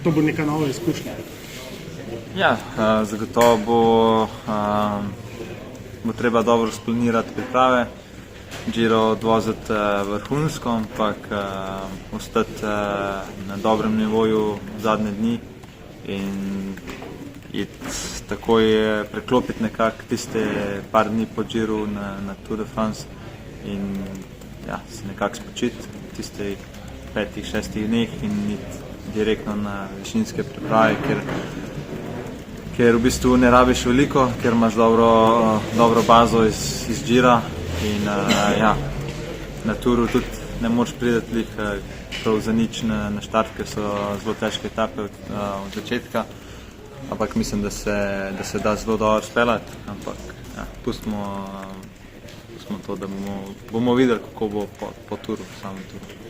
To bo neka nova izkušnja. Ja, zagotovo bo treba dobro splanirati priprave, Giro odvoziti vrhunsko, ampak ostati na dobrem nivoju zadnje dni in takoj preklopiti nekako tiste par dni po Giru na Tour de France in ja, se nekako spočiti v tistih 5-6 dneh in iti direktno na višinske priprave, ker v bistvu ne rabiš veliko, ker imaš dobro bazo iz Gira in ja, na Touru tudi ne moreš priti prav za nič na štart, ker so zelo težke etape od začetka, ampak mislim, da se da zelo dobro speljati, ampak ja, pustimo to, da bomo videli, kako bo po Touru, samem Touru.